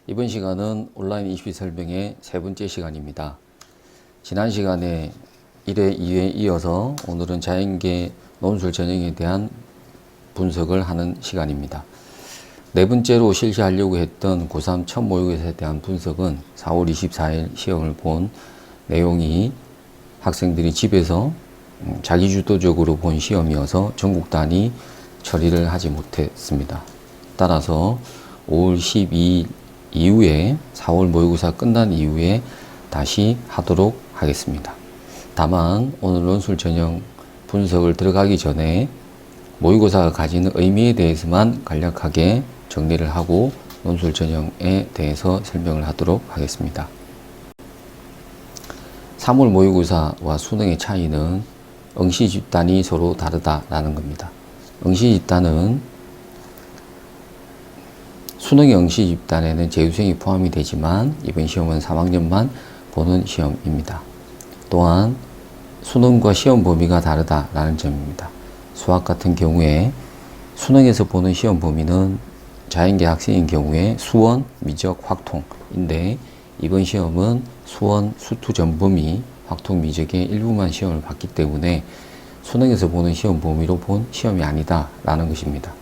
이번 시간은 온라인 20기 설명의 세 번째 시간입니다. 지난 시간에 1회, 2회 이어서 오늘은 자연계 논술 전형에 대한 분석을 하는 시간입니다. 네 번째로 실시하려고 했던 고3 첫 모의고사에 대한 분석은 4월 24일 시험을 본 내용이 학생들이 집에서 자기주도적으로 본 시험이어서 전국 단위 처리를 하지 못했습니다. 따라서 5월 12일 이후에 4월 모의고사 끝난 이후에 다시 하도록 하겠습니다. 다만 오늘 논술 전형 분석을 들어가기 전에 모의고사가 가지는 의미에 대해서만 간략하게 정리를 하고 논술 전형에 대해서 설명을 하도록 하겠습니다. 3월 모의고사와 수능의 차이는 응시 집단이 서로 다르다라는 겁니다. 응시 집단은 수능의 응시 집단에는 재수생이 포함이 되지만 이번 시험은 3학년만 보는 시험입니다. 또한 수능과 시험 범위가 다르다라는 점입니다. 수학 같은 경우에 수능에서 보는 시험 범위는 자연계 학생인 경우에 수원, 미적, 확통인데 이번 시험은 수원, 수투 전범위, 확통, 미적의 일부만 시험을 봤기 때문에 수능에서 보는 시험 범위로 본 시험이 아니다라는 것입니다.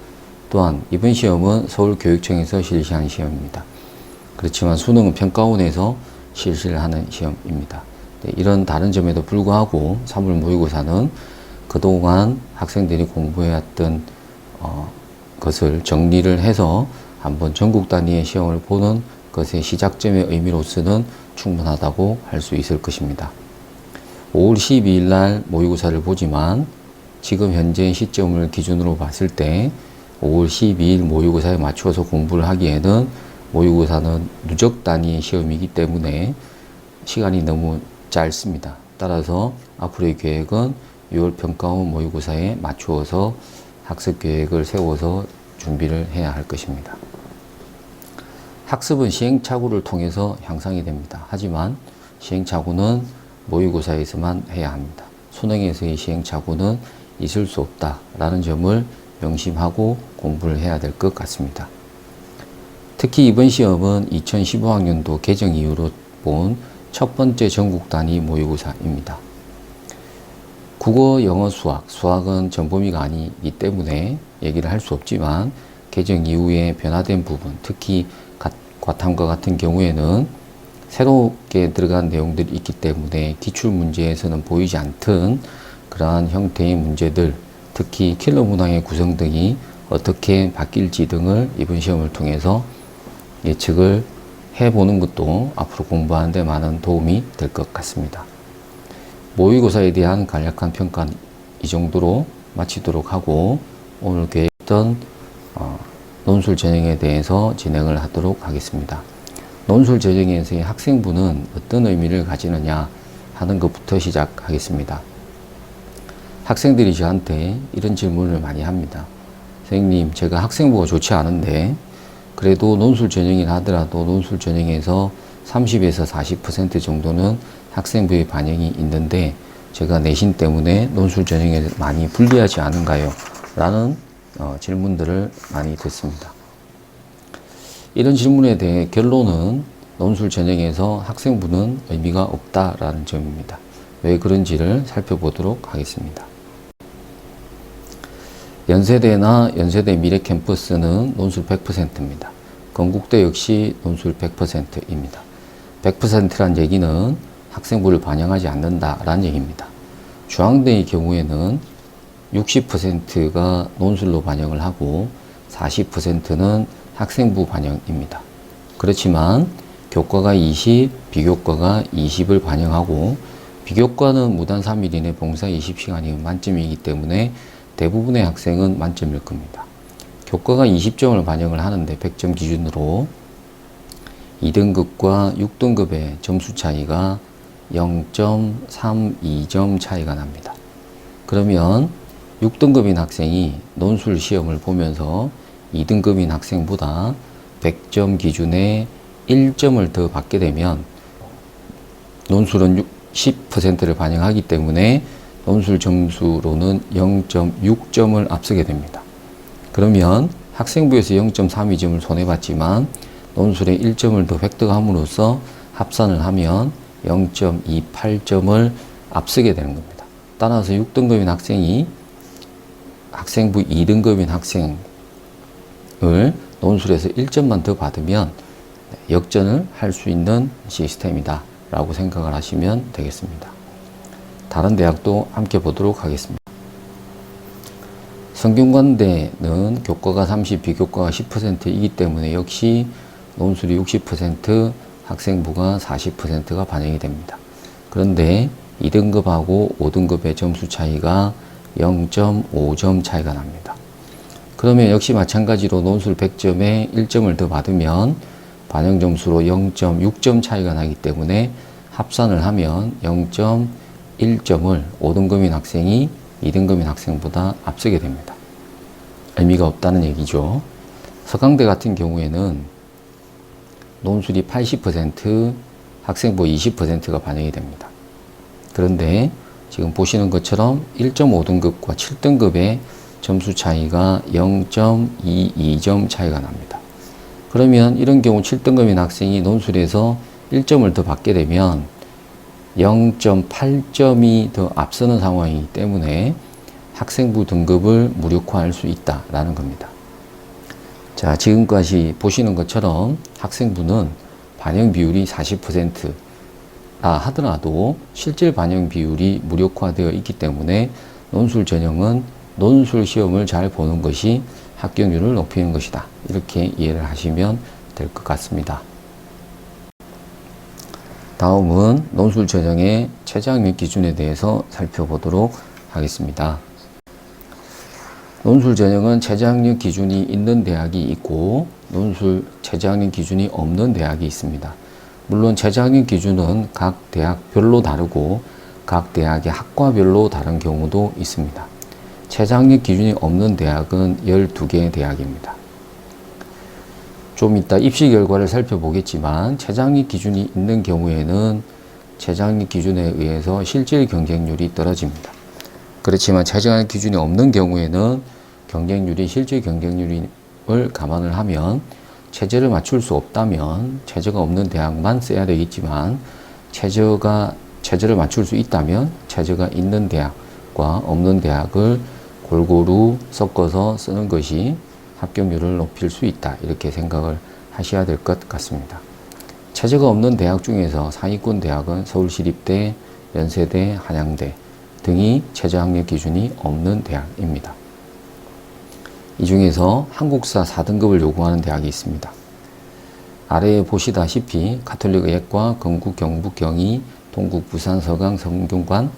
또한 이번 시험은 서울교육청에서 실시한 시험입니다. 그렇지만 수능은 평가원에서 실시를 하는 시험입니다. 이런 다른 점에도 불구하고 3월 모의고사는 그동안 학생들이 공부해왔던 것을 정리를 해서 한번 전국 단위의 시험을 보는 것의 시작점의 의미로서는 충분하다고 할 수 있을 것입니다. 5월 12일 날 모의고사를 보지만 지금 현재 시점을 기준으로 봤을 때 5월 12일 모의고사에 맞추어서 공부를 하기에는 모의고사는 누적 단위의 시험이기 때문에 시간이 너무 짧습니다. 따라서 앞으로의 계획은 6월 평가원 모의고사에 맞추어서 학습 계획을 세워서 준비를 해야 할 것입니다. 학습은 시행착오를 통해서 향상이 됩니다. 하지만 시행착오는 모의고사에서만 해야 합니다. 수능에서의 시행착오는 있을 수 없다라는 점을 명심하고 공부를 해야 될 것 같습니다. 특히 이번 시험은 2015학년도 개정 이후로 본 첫 번째 전국 단위 모의고사입니다. 국어, 영어, 수학은 전범위가 아니기 때문에 얘기를 할 수 없지만 개정 이후에 변화된 부분, 특히 과탐과 같은 경우에는 새롭게 들어간 내용들이 있기 때문에 기출문제에서는 보이지 않던 그러한 형태의 문제들, 특히 킬러 문항의 구성 등이 어떻게 바뀔지 등을 이번 시험을 통해서 예측을 해보는 것도 앞으로 공부하는 데 많은 도움이 될 것 같습니다. 모의고사에 대한 간략한 평가는 이 정도로 마치도록 하고 오늘 계획했던 논술 전형에 대해서 진행을 하도록 하겠습니다. 논술 전형에서의 학생부는 어떤 의미를 가지느냐 하는 것부터 시작하겠습니다. 학생들이 저한테 이런 질문을 많이 합니다. 선생님, 제가 학생부가 좋지 않은데 그래도 논술 전형이라 하더라도 논술 전형에서 30에서 40% 정도는 학생부의 반영이 있는데 제가 내신 때문에 논술 전형에 많이 불리하지 않은가요? 라는 질문들을 많이 듣습니다. 이런 질문에 대해 결론은 논술 전형에서 학생부는 의미가 없다라는 점입니다. 왜 그런지를 살펴보도록 하겠습니다. 연세대나 연세대 미래캠퍼스는 논술 100%입니다. 건국대 역시 논술 100%입니다. 100%란 얘기는 학생부를 반영하지 않는다라는 얘기입니다. 중앙대의 경우에는 60%가 논술로 반영을 하고 40%는 학생부 반영입니다. 그렇지만 교과가 20, 비교과가 20을 반영하고 비교과는 무단 3일 이내 봉사 20시간이 만점이기 때문에 대부분의 학생은 만점일 겁니다. 교과가 20점을 반영을 하는데 100점 기준으로 2등급과 6등급의 점수 차이가 0.32점 차이가 납니다. 그러면 6등급인 학생이 논술 시험을 보면서 2등급인 학생보다 100점 기준에 1점을 더 받게 되면 논술은 10%를 반영하기 때문에 논술 점수로는 0.6점을 앞서게 됩니다. 그러면 학생부에서 0.32점을 손해봤지만 논술에 1점을 더 획득함으로써 합산을 하면 0.28점을 앞서게 되는 겁니다. 따라서 6등급인 학생이 학생부 2등급인 학생을 논술에서 1점만 더 받으면 역전을 할 수 있는 시스템이다 라고 생각을 하시면 되겠습니다. 다른 대학도 함께 보도록 하겠습니다. 성균관대는 교과가 30, 비교과가 10%이기 때문에 역시 논술이 60%, 학생부가 40%가 반영이 됩니다. 그런데 2등급하고 5등급의 점수 차이가 0.5점 차이가 납니다. 그러면 역시 마찬가지로 논술 100점에 1점을 더 받으면 반영 점수로 0.6점 차이가 나기 때문에 합산을 하면 0.1점을 5등급인 학생이 2등급인 학생보다 앞서게 됩니다. 의미가 없다는 얘기죠. 서강대 같은 경우에는 논술이 80%, 학생부 20%가 반영이 됩니다. 그런데 지금 보시는 것처럼 1.5등급과 7등급의 점수 차이가 0.22점 차이가 납니다. 그러면 이런 경우 7등급인 학생이 논술에서 1점을 더 받게 되면 0.8점이 더 앞서는 상황이기 때문에 학생부 등급을 무력화할 수 있다라는 겁니다. 자, 지금까지 보시는 것처럼 학생부는 반영 비율이 40%라 하더라도 실질 반영 비율이 무력화되어 있기 때문에 논술 전형은 논술 시험을 잘 보는 것이 합격률을 높이는 것이다. 이렇게 이해를 하시면 될 것 같습니다. 다음은 논술 전형의 최저학력 기준에 대해서 살펴보도록 하겠습니다. 논술 전형은 최저학력 기준이 있는 대학이 있고 논술 최저학력 기준이 없는 대학이 있습니다. 물론 최저학력 기준은 각 대학별로 다르고 각 대학의 학과별로 다른 경우도 있습니다. 최저학력 기준이 없는 대학은 12개의 대학입니다. 좀 이따 입시 결과를 살펴보겠지만 최저학력 기준이 있는 경우에는 최저학력 기준에 의해서 실질 경쟁률이 떨어집니다. 그렇지만 최저학력 기준이 없는 경우에는 경쟁률이 실질 경쟁률을 감안을 하면 최저를 맞출 수 없다면 최저가 없는 대학만 써야 되겠지만 최저를 맞출 수 있다면 최저가 있는 대학과 없는 대학을 골고루 섞어서 쓰는 것이 합격률을 높일 수 있다. 이렇게 생각을 하셔야 될 것 같습니다. 최저가 없는 대학 중에서 상위권 대학은 서울시립대, 연세대, 한양대 등이 최저학력 기준이 없는 대학입니다. 이 중에서 한국사 4등급을 요구하는 대학이 있습니다. 아래에 보시다시피 가톨릭의학과, 건국, 경북, 경희, 동국, 부산, 서강, 성균관,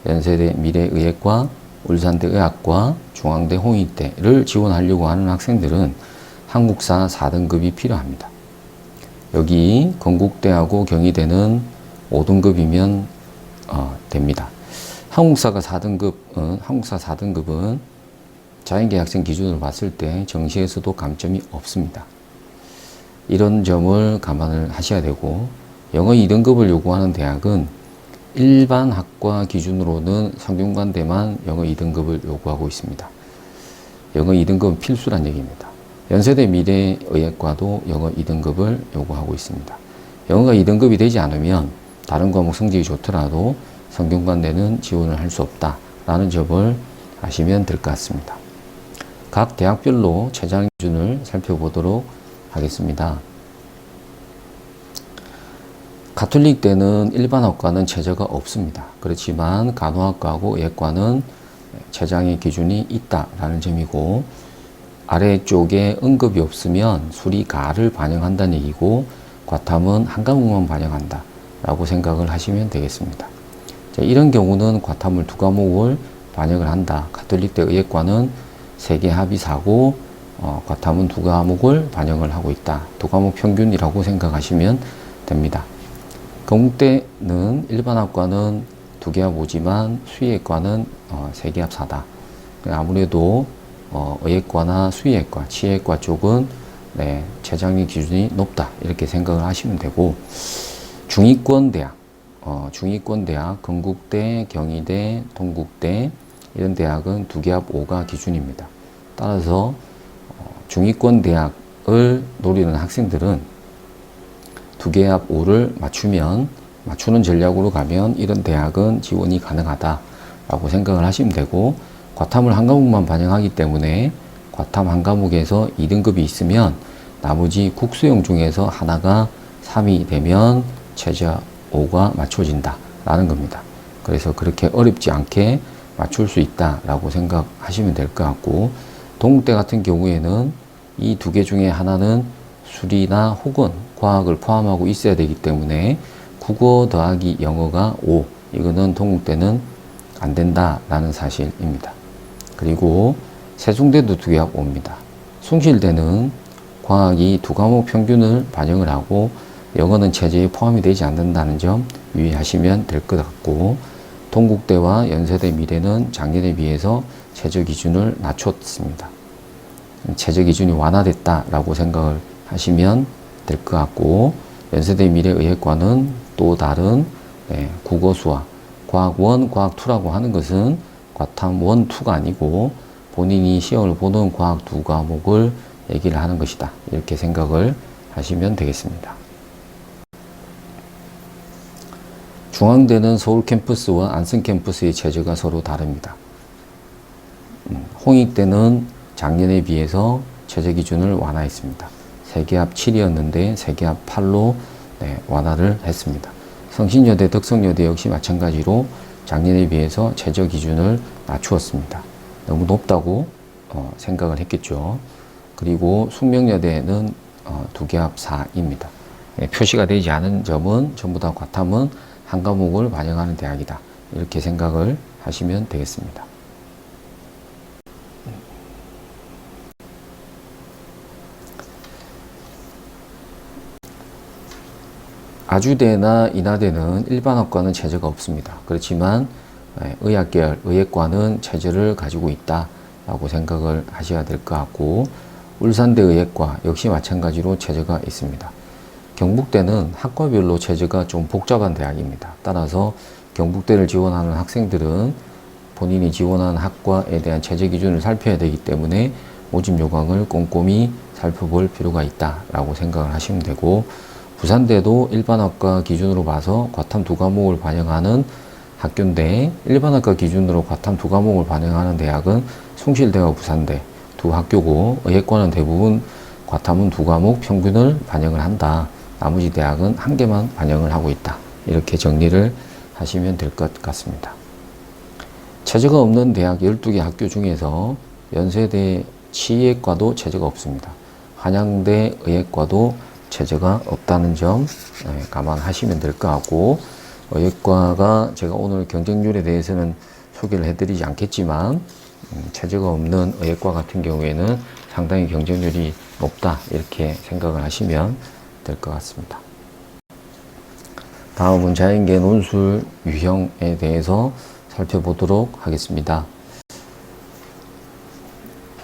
연세대 미래의학과, 울산대 의학과, 중앙대 홍익대를 지원하려고 하는 학생들은 한국사 4등급이 필요합니다. 여기 건국대하고 경희대는 5등급이면 됩니다. 한국사 4등급은 자연계 학생 기준으로 봤을 때 정시에서도 감점이 없습니다. 이런 점을 감안을 하셔야 되고, 영어 2등급을 요구하는 대학은 일반 학과 기준으로는 성균관대만 영어 2등급을 요구하고 있습니다. 영어 2등급은 필수란 얘기입니다. 연세대 미래의학과도 영어 2등급을 요구하고 있습니다. 영어가 2등급이 되지 않으면 다른 과목 성적이 좋더라도 성균관대는 지원을 할 수 없다라는 점을 아시면 될 것 같습니다. 각 대학별로 최저학력 기준을 살펴보도록 하겠습니다. 가톨릭대는 일반 학과는 최저가 없습니다. 그렇지만 간호학과하고 의학과는 최저학력 기준이 있다라는 점이고, 아래쪽에 응급이 없으면 수리가를 반영한다는 얘기고, 과탐은 한 과목만 반영한다 라고 생각을 하시면 되겠습니다. 자, 이런 경우는 과탐을 2과목을 반영을 한다. 가톨릭대 의학과는 3개 합이 4고 과탐은 2과목을 반영을 하고 있다. 2과목 평균이라고 생각하시면 됩니다. 건국대는 일반 학과는 2개 합 5지만 수의학과는 3개 합 4다. 아무래도 의학과나 수의학과, 치의학과 쪽은 최저학력 기준이 높다 이렇게 생각을 하시면 되고, 중위권 대학, 건국대, 경희대, 동국대 이런 대학은 2개 합 5가 기준입니다. 따라서 중위권 대학을 노리는 학생들은 두 개 합 5를 맞추는 전략으로 가면 이런 대학은 지원이 가능하다라고 생각을 하시면 되고, 과탐을 한 과목만 반영하기 때문에 과탐 한 과목에서 2등급이 있으면 나머지 국수형 중에서 하나가 3이 되면 최저 5가 맞춰진다 라는 겁니다. 그래서 그렇게 어렵지 않게 맞출 수 있다라고 생각하시면 될 것 같고, 동국대 같은 경우에는 이 두 개 중에 하나는 수리나 혹은 과학을 포함하고 있어야 되기 때문에 국어 더하기 영어가 5, 이거는 동국대는 안 된다라는 사실입니다. 그리고 세종대도 두 개 합 5입니다. 숭실대는 과학이 두 과목 평균을 반영을 하고 영어는 체제에 포함이 되지 않는다는 점 유의하시면 될 것 같고, 동국대와 연세대 미래는 작년에 비해서 최저 기준을 낮췄습니다. 최저 기준이 완화됐다라고 생각을 하시면 될 것 같고, 연세대 미래의학과는 또 다른 국어 수학, 과학 1, 과학 2라고 하는 것은 과탐 1, 2가 아니고 본인이 시험을 보는 과학 두 과목을 얘기를 하는 것이다. 이렇게 생각을 하시면 되겠습니다. 중앙대는 서울 캠퍼스와 안성 캠퍼스의 체제가 서로 다릅니다. 홍익대는 작년에 비해서 체제 기준을 완화했습니다. 세계합 7이었는데 세계합 8로 완화를 했습니다. 성신여대, 덕성여대 역시 마찬가지로 작년에 비해서 최저 기준을 낮추었습니다. 너무 높다고 생각을 했겠죠. 그리고 숙명여대는 두 개 합 4입니다. 표시가 되지 않은 점은 전부 다 과탐은 한 과목을 반영하는 대학이다. 이렇게 생각을 하시면 되겠습니다. 아주대나 인하대는 일반학과는 체제가 없습니다. 그렇지만 의학계열, 의예과는 체제를 가지고 있다라고 생각을 하셔야 될 것 같고, 울산대 의예과 역시 마찬가지로 체제가 있습니다. 경북대는 학과별로 체제가 좀 복잡한 대학입니다. 따라서 경북대를 지원하는 학생들은 본인이 지원하는 학과에 대한 체제 기준을 살펴야 되기 때문에 모집 요강을 꼼꼼히 살펴볼 필요가 있다라고 생각을 하시면 되고, 부산대도 일반학과 기준으로 봐서 과탐 두 과목을 반영하는 학교인데, 일반학과 기준으로 과탐 두 과목을 반영하는 대학은 숭실대와 부산대 두 학교고, 의예과는 대부분 과탐은 두 과목 평균을 반영을 한다. 나머지 대학은 한 개만 반영을 하고 있다. 이렇게 정리를 하시면 될 것 같습니다. 체제가 없는 대학 12개 학교 중에서 연세대 치의과도 체제가 없습니다. 한양대 의예과도 체제가 없다는 점 감안하시면 될 것 같고, 의예과가 제가 오늘 경쟁률에 대해서는 소개를 해드리지 않겠지만 체제가 없는 의예과 같은 경우에는 상당히 경쟁률이 높다 이렇게 생각을 하시면 될 것 같습니다. 다음은 자연계 논술 유형에 대해서 살펴보도록 하겠습니다.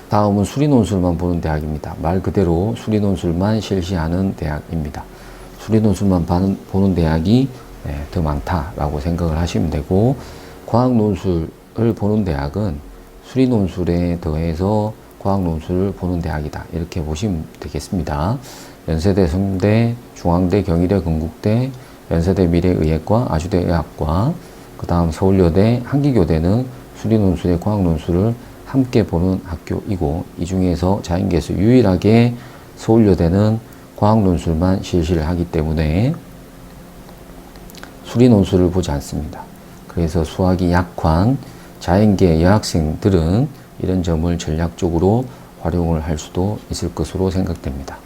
다음은 수리논술만 보는 대학입니다. 말 그대로 수리논술만 실시하는 대학입니다. 수리논술만 보는 대학이 더 많다라고 생각을 하시면 되고, 과학논술을 보는 대학은 수리논술에 더해서 과학논술을 보는 대학이다. 이렇게 보시면 되겠습니다. 연세대, 성대, 중앙대, 경희대, 건국대, 연세대 미래의예과, 아주대 의학과, 그 다음 서울여대, 한기교대는 수리논술의 과학논술을 함께 보는 학교이고, 이 중에서 자연계에서 유일하게 서울여대는 과학논술만 실시를 하기 때문에 수리논술을 보지 않습니다. 그래서 수학이 약한 자연계 여학생들은 이런 점을 전략적으로 활용을 할 수도 있을 것으로 생각됩니다.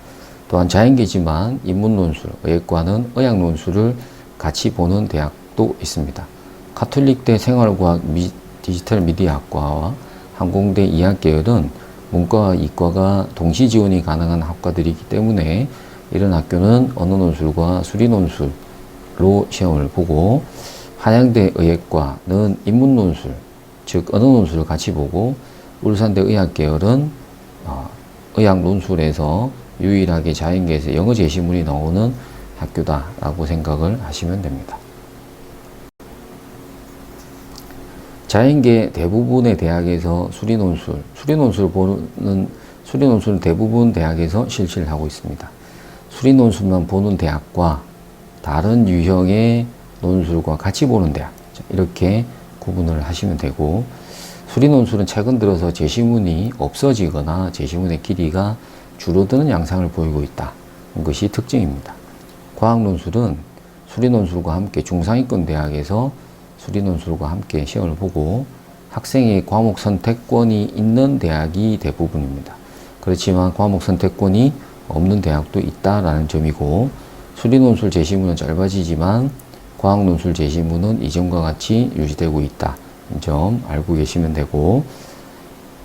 또한 자연계지만 인문논술, 의예과는 의학논술을 같이 보는 대학도 있습니다. 가톨릭대 생활과학 디지털 미디어학과와 항공대 이학계열은 문과와 이과가 동시 지원이 가능한 학과들이기 때문에 이런 학교는 언어논술과 수리논술로 시험을 보고, 한양대 의예과는 인문논술, 즉 언어논술을 같이 보고, 울산대 의학계열은 의학논술에서 유일하게 자연계에서 영어 제시문이 나오는 학교다라고 생각을 하시면 됩니다. 자연계 대부분의 대학에서 수리논술을 대부분 대학에서 실시를 하고 있습니다. 수리 논술만 보는 대학과 다른 유형의 논술과 같이 보는 대학, 이렇게 구분을 하시면 되고, 수리 논술은 최근 들어서 제시문이 없어지거나 제시문의 길이가 줄어드는 양상을 보이고 있다. 것이 특징입니다. 과학 논술은 수리 논술과 함께 중상위권 대학에서 수리 논술과 함께 시험을 보고 학생의 과목 선택권이 있는 대학이 대부분입니다. 그렇지만 과목 선택권이 없는 대학도 있다라는 점이고, 수리 논술 제시문은 짧아지지만 과학 논술 제시문은 이전과 같이 유지되고 있다. 이 점 알고 계시면 되고,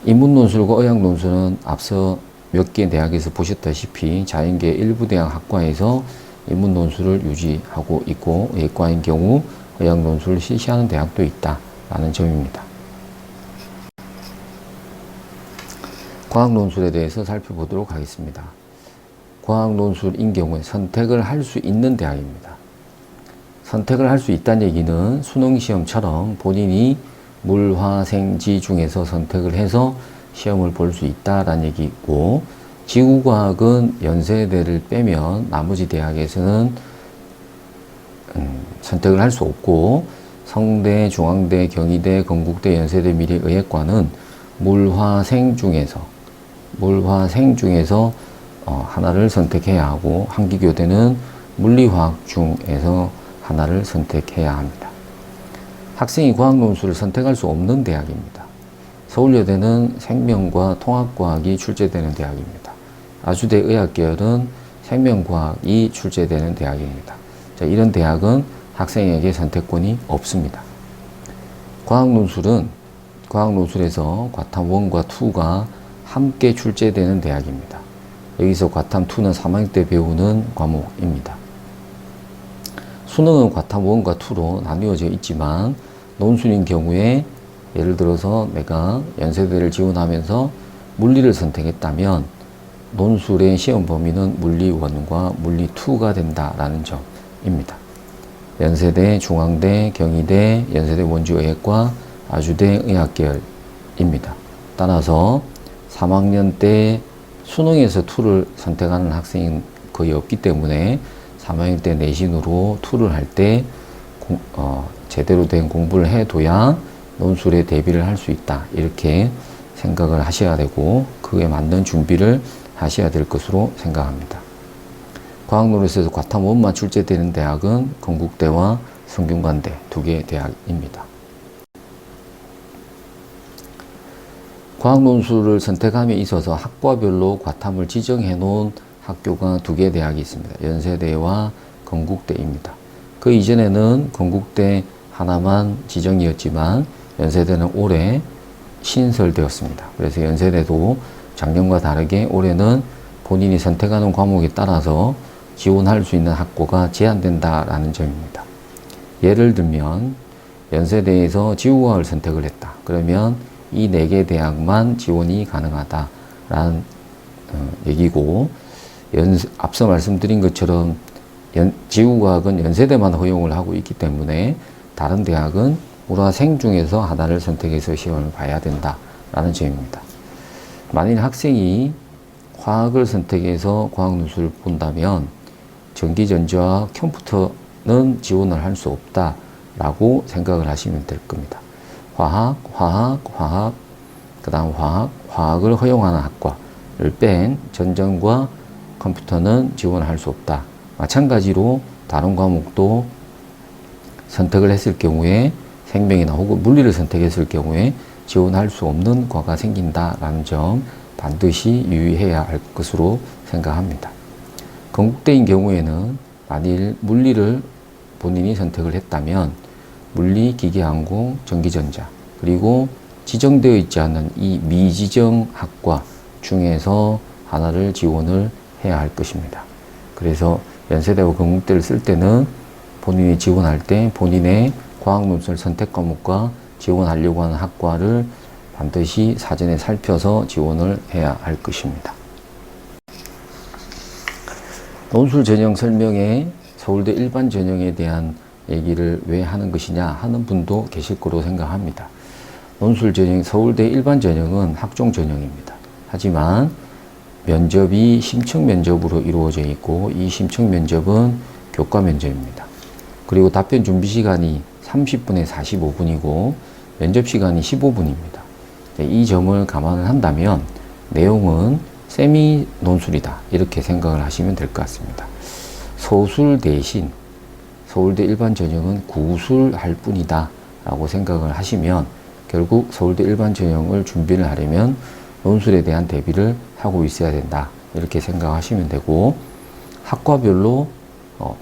인문 논술과 의학 논술은 앞서 몇 개 대학에서 보셨다시피 자연계 일부 대학 학과에서 인문 논술을 유지하고 있고, 예과인 경우 의학 논술을 실시하는 대학도 있다라는 점입니다. 과학 논술에 대해서 살펴보도록 하겠습니다. 과학 논술인 경우에 선택을 할 수 있는 대학입니다. 선택을 할 수 있다는 얘기는 수능시험처럼 본인이 물, 화, 생, 지 중에서 선택을 해서 시험을 볼 수 있다라는 얘기고, 지구과학은 연세대를 빼면 나머지 대학에서는 선택을 할 수 없고, 성대, 중앙대, 경희대, 건국대, 연세대, 미래의학과는 물, 화, 생 중에서 하나를 선택해야 하고, 한기교대는 물리화학 중에서 하나를 선택해야 합니다. 학생이 과학 논술을 선택할 수 없는 대학입니다. 서울여대는 생명과 통합과학이 출제되는 대학입니다. 아주대 의학계열은 생명과학이 출제되는 대학입니다. 자, 이런 대학은 학생에게 선택권이 없습니다. 과학 논술에서 과탐 1과 2가 함께 출제되는 대학입니다. 여기서 과탐 2는 3학년 때 배우는 과목입니다. 수능은 과탐 1과 2로 나뉘어져 있지만, 논술인 경우에 예를 들어서 내가 연세대를 지원하면서 물리를 선택했다면 논술의 시험 범위는 물리 1과 물리 2가 된다라는 점입니다. 연세대, 중앙대, 경희대, 연세대 원주의학과, 아주대 의학계열입니다. 따라서 3학년 때 수능에서 2를 선택하는 학생이 거의 없기 때문에 3학년 때 내신으로 2를 할 때 제대로 된 공부를 해둬야 논술에 대비를 할 수 있다. 이렇게 생각을 하셔야 되고, 그에 맞는 준비를 하셔야 될 것으로 생각합니다. 과학논술에서 과탐 1만 출제되는 대학은 건국대와 성균관대 2개 대학입니다. 과학논술을 선택함에 있어서 학과별로 과탐을 지정해 놓은 학교가 2개 대학이 있습니다. 연세대와 건국대입니다. 그 이전에는 건국대 하나만 지정이었지만 연세대는 올해 신설되었습니다. 그래서 연세대도 작년과 다르게 올해는 본인이 선택하는 과목에 따라서 지원할 수 있는 학과가 제한된다라는 점입니다. 예를 들면 연세대에서 지구과학을 선택을 했다. 그러면 이 4개 대학만 지원이 가능하다라는 얘기고, 앞서 말씀드린 것처럼 지구과학은 연세대만 허용을 하고 있기 때문에 다른 대학은 물화생 중에서 하나를 선택해서 시험을 봐야 된다라는 점입니다. 만일 학생이 화학을 선택해서 과학논술을 본다면 전기전자와 컴퓨터는 지원을 할 수 없다라고 생각을 하시면 될 겁니다. 화학, 그 다음 화학을 허용하는 학과를 뺀 전전과 컴퓨터는 지원할 수 없다. 마찬가지로 다른 과목도 선택을 했을 경우에 생명이나 혹은 물리를 선택했을 경우에 지원할 수 없는 과가 생긴다라는 점 반드시 유의해야 할 것으로 생각합니다. 건국대인 경우에는 만일 물리를 본인이 선택을 했다면 물리, 기계항공, 전기전자, 그리고 지정되어 있지 않은 이 미지정 학과 중에서 하나를 지원을 해야 할 것입니다. 그래서 연세대와 건국대를 쓸 때는 본인이 지원할 때 본인의 과학논술 선택 과목과 지원하려고 하는 학과를 반드시 사전에 살펴서 지원을 해야 할 것입니다. 논술 전형 설명에 서울대 일반 전형에 대한 얘기를 왜 하는 것이냐 하는 분도 계실 거로 생각합니다. 논술 전형, 서울대 일반 전형은 학종 전형입니다. 하지만 면접이 심층 면접으로 이루어져 있고 이 심층 면접은 교과 면접입니다. 그리고 답변 준비 시간이 30분에 45분이고 면접 시간이 15분입니다. 이 점을 감안을 한다면 내용은 세미 논술이다 이렇게 생각을 하시면 될 것 같습니다. 서술 대신 서울대 일반 전형은 구술할 뿐이다 라고 생각을 하시면 결국 서울대 일반 전형을 준비를 하려면 논술에 대한 대비를 하고 있어야 된다 이렇게 생각하시면 되고, 학과별로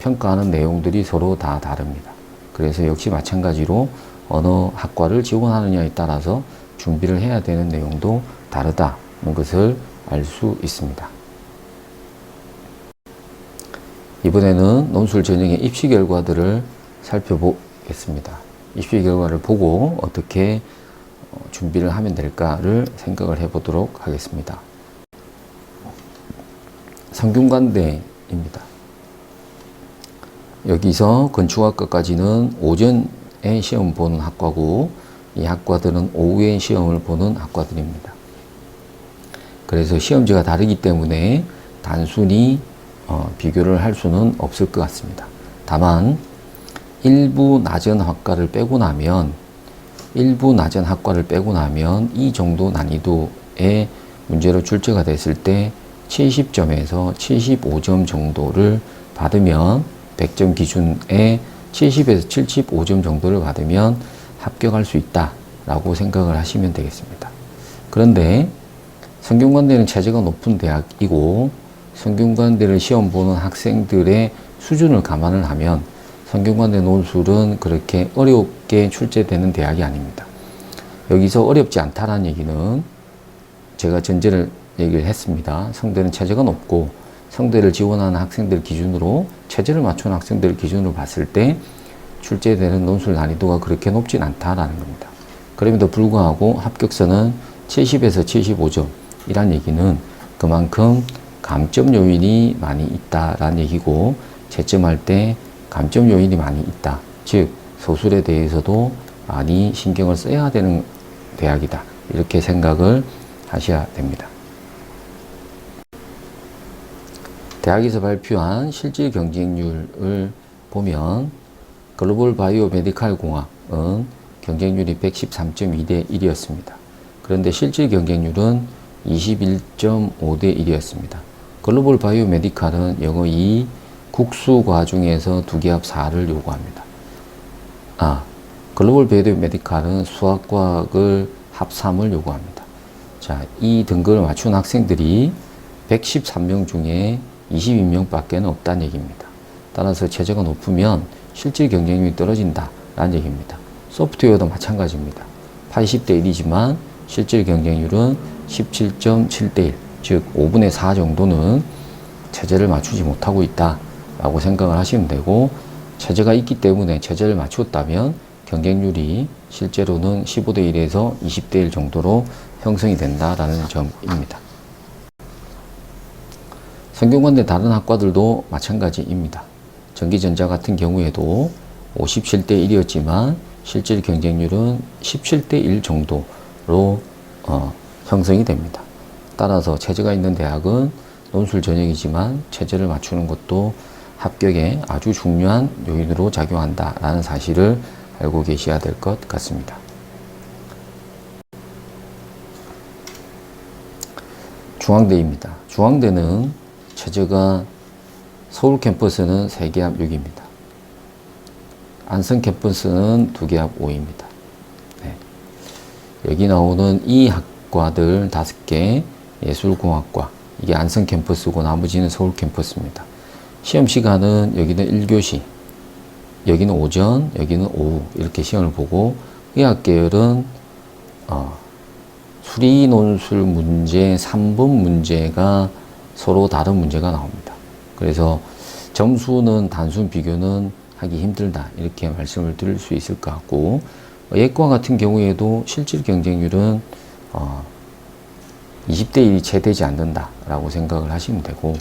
평가하는 내용들이 서로 다 다릅니다. 그래서 역시 마찬가지로 어느 학과를 지원하느냐에 따라서 준비를 해야 되는 내용도 다르다는 것을 알 수 있습니다. 이번에는 논술 전형의 입시 결과들을 살펴보겠습니다. 입시 결과를 보고 어떻게 준비를 하면 될까를 생각을 해보도록 하겠습니다. 성균관대입니다. 여기서 건축학과까지는 오전에 시험 보는 학과고 이 학과들은 오후에 시험을 보는 학과들입니다. 그래서 시험지가 다르기 때문에 단순히 비교를 할 수는 없을 것 같습니다. 다만 일부 낮은 학과를 빼고 나면 이 정도 난이도의 문제로 출제가 됐을 때 70점에서 75점 정도를 받으면 100점 기준에 70에서 75점 정도를 받으면 합격할 수 있다라고 생각을 하시면 되겠습니다. 그런데 성균관대는 체제가 높은 대학이고 성균관대를 시험 보는 학생들의 수준을 감안을 하면 성균관대 논술은 그렇게 어렵게 출제되는 대학이 아닙니다. 여기서 어렵지 않다라는 얘기는 제가 전제를 얘기를 했습니다. 성대는 체제가 높고 성대를 지원하는 학생들 기준으로 체제를 맞춘 학생들 기준으로 봤을 때 출제되는 논술 난이도가 그렇게 높진 않다라는 겁니다. 그럼에도 불구하고 합격선은 70에서 75점이란 얘기는 그만큼 감점 요인이 많이 있다라는 얘기고, 채점할 때 감점 요인이 많이 있다. 즉 서술에 대해서도 많이 신경을 써야 되는 대학이다. 이렇게 생각을 하셔야 됩니다. 대학에서 발표한 실질 경쟁률을 보면 글로벌 바이오 메디칼 공학은 경쟁률이 113.2대 1이었습니다. 그런데 실질 경쟁률은 21.5대 1이었습니다. 글로벌 바이오 메디칼은 영어 2, 국수과 중에서 2개합 4를 요구합니다. 글로벌 바이오 메디칼은 수학과학을 합 3을 요구합니다. 자, 이 등급을 맞춘 학생들이 113명 중에 22명밖에 없다는 얘기입니다. 따라서 체제가 높으면 실질 경쟁률이 떨어진다라는 얘기입니다. 소프트웨어도 마찬가지입니다. 80대 1이지만 실질 경쟁률은 17.7대 1, 즉 5분의 4 정도는 체제를 맞추지 못하고 있다라고 생각을 하시면 되고, 체제가 있기 때문에 체제를 맞췄다면 경쟁률이 실제로는 15대 1에서 20대 1 정도로 형성이 된다라는 점입니다. 성균관대 다른 학과들도 마찬가지입니다. 전기전자 같은 경우에도 57대 1이었지만 실질 경쟁률은 17대 1 정도로 형성이 됩니다. 따라서 체제가 있는 대학은 논술 전형이지만 체제를 맞추는 것도 합격에 아주 중요한 요인으로 작용한다라는 사실을 알고 계셔야 될 것 같습니다. 중앙대입니다. 중앙대는 체제가 서울 캠퍼스는 3개합 6입니다. 안성 캠퍼스는 2개합 5입니다. 네. 여기 나오는 이 학과들 5개, 예술공학과, 이게 안성 캠퍼스고 나머지는 서울 캠퍼스입니다. 시험 시간은 여기는 1교시, 여기는 오전, 여기는 오후 이렇게 시험을 보고, 의학 계열은 수리 논술 문제 3번 문제가 서로 다른 문제가 나옵니다. 그래서 점수는 단순 비교는 하기 힘들다 이렇게 말씀을 드릴 수 있을 것 같고, 예과 같은 경우에도 실질 경쟁률은 20대 1이 채 되지 않는다라고 생각을 하시면 되고,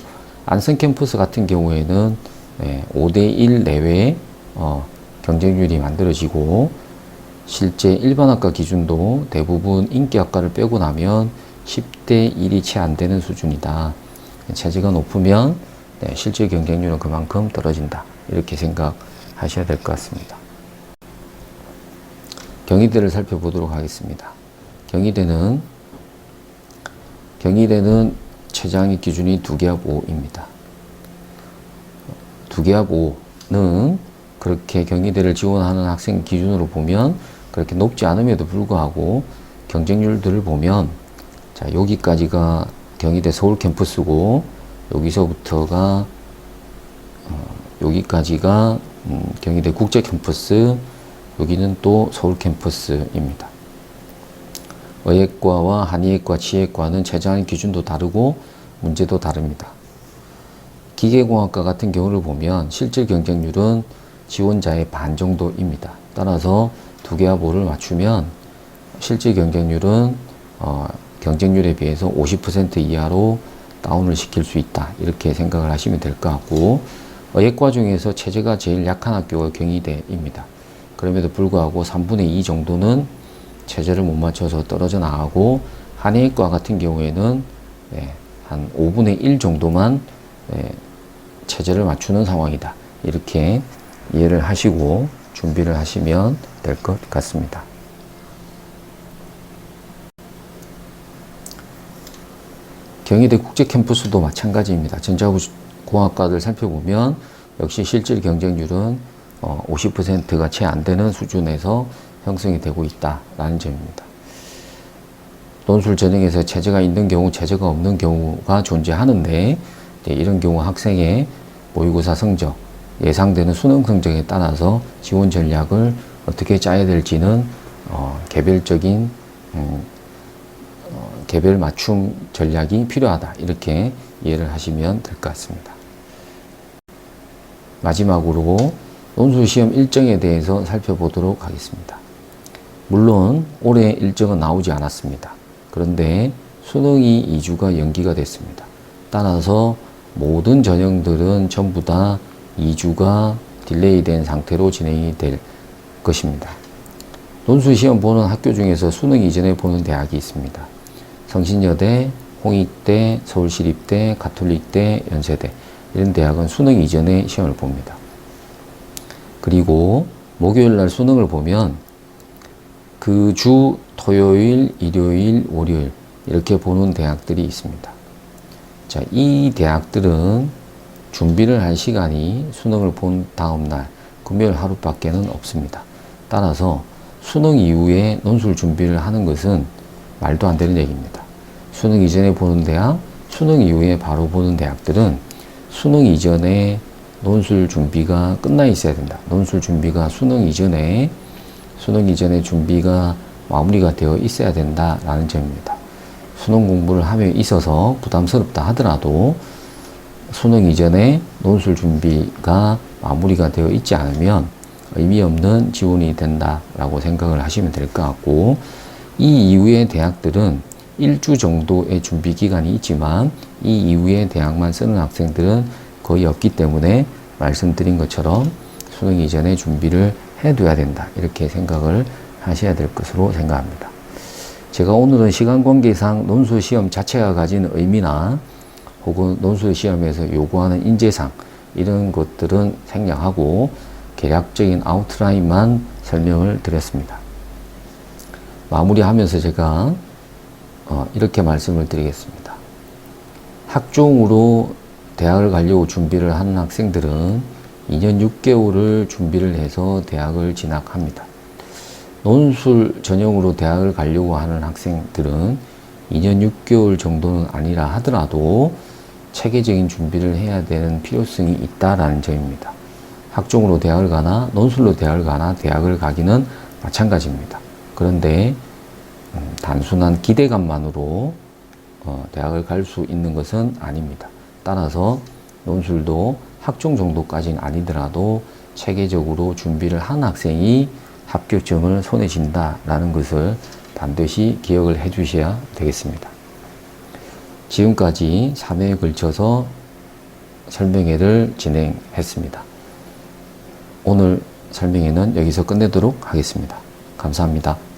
안성 캠퍼스 같은 경우에는 5대 1 내외의 경쟁률이 만들어지고, 실제 일반학과 기준도 대부분 인기학과를 빼고 나면 10대 1이 채 안 되는 수준이다. 체제가 높으면 실제 경쟁률은 그만큼 떨어진다. 이렇게 생각하셔야 될 것 같습니다. 경희대를 살펴보도록 하겠습니다. 경희대는 최저학력 기준이 2개합 5입니다. 2개합 5는 그렇게 경희대를 지원하는 학생 기준으로 보면 그렇게 높지 않음에도 불구하고 경쟁률들을 보면 자, 여기까지가 경희대 서울 캠퍼스고 여기서부터가 여기까지가 경희대 국제 캠퍼스, 여기는 또 서울 캠퍼스입니다. 의예과와 한의예과, 치예과는 최저학력 기준도 다르고 문제도 다릅니다. 기계공학과 같은 경우를 보면 실질 경쟁률은 지원자의 반 정도입니다. 따라서 2개합 5를 맞추면 실질 경쟁률은 경쟁률에 비해서 50% 이하로 다운을 시킬 수 있다. 이렇게 생각을 하시면 될 것 같고, 의예과 중에서 체제가 제일 약한 학교가 경희대입니다. 그럼에도 불구하고 3분의 2 정도는 체제를 못 맞춰서 떨어져 나가고, 한의예과 같은 경우에는 한 5분의 1 정도만 체제를 맞추는 상황이다. 이렇게 이해를 하시고 준비를 하시면 될 것 같습니다. 경희대 국제 캠퍼스도 마찬가지입니다. 전자공학과들 살펴보면 역시 실질 경쟁률은 50%가 채 안 되는 수준에서 형성이 되고 있다라는 점입니다. 논술 전형에서 체제가 있는 경우, 체제가 없는 경우가 존재하는데 이런 경우 학생의 모의고사 성적, 예상되는 수능 성적에 따라서 지원 전략을 어떻게 짜야 될지는 개별적인 개별 맞춤 전략이 필요하다. 이렇게 이해를 하시면 될 것 같습니다. 마지막으로 논술 시험 일정에 대해서 살펴보도록 하겠습니다. 물론 올해 일정은 나오지 않았습니다. 그런데 수능이 2주가 연기가 됐습니다. 따라서 모든 전형들은 전부 다 2주가 딜레이 된 상태로 진행이 될 것입니다. 논술 시험 보는 학교 중에서 수능 이전에 보는 대학이 있습니다. 성신여대, 홍익대, 서울시립대, 가톨릭대, 연세대, 이런 대학은 수능 이전에 시험을 봅니다. 그리고 목요일 날 수능을 보면 그 주 토요일, 일요일, 월요일 이렇게 보는 대학들이 있습니다. 자, 이 대학들은 준비를 할 시간이 수능을 본 다음 날 금요일 하루밖에는 없습니다. 따라서 수능 이후에 논술 준비를 하는 것은 말도 안 되는 얘기입니다. 수능 이전에 보는 대학, 수능 이후에 바로 보는 대학들은 수능 이전에 논술 준비가 끝나 있어야 된다. 논술 준비가 수능 이전에 준비가 마무리가 되어 있어야 된다라는 점입니다. 수능 공부를 함에 있어서 부담스럽다 하더라도 수능 이전에 논술 준비가 마무리가 되어 있지 않으면 의미 없는 지원이 된다라고 생각을 하시면 될 것 같고, 이 이후의 대학들은 1주 정도의 준비 기간이 있지만 이 이후에 대학만 쓰는 학생들은 거의 없기 때문에 말씀드린 것처럼 수능 이전에 준비를 해둬야 된다. 이렇게 생각을 하셔야 될 것으로 생각합니다. 제가 오늘은 시간 관계상 논술 시험 자체가 가진 의미나 혹은 논술 시험에서 요구하는 인재상 이런 것들은 생략하고 개략적인 아웃라인만 설명을 드렸습니다. 마무리하면서 제가 이렇게 말씀을 드리겠습니다. 학종으로 대학을 가려고 준비를 하는 학생들은 2년 6개월을 준비를 해서 대학을 진학합니다. 논술 전형으로 대학을 가려고 하는 학생들은 2년 6개월 정도는 아니라 하더라도 체계적인 준비를 해야 되는 필요성이 있다라는 점입니다. 학종으로 대학을 가나 논술로 대학을 가나 대학을 가기는 마찬가지입니다. 그런데 단순한 기대감만으로 대학을 갈 수 있는 것은 아닙니다. 따라서 논술도 학종 정도까지는 아니더라도 체계적으로 준비를 한 학생이 합격점을 손에 쥔다라는 것을 반드시 기억을 해 주셔야 되겠습니다. 지금까지 3회에 걸쳐서 설명회를 진행했습니다. 오늘 설명회는 여기서 끝내도록 하겠습니다. 감사합니다.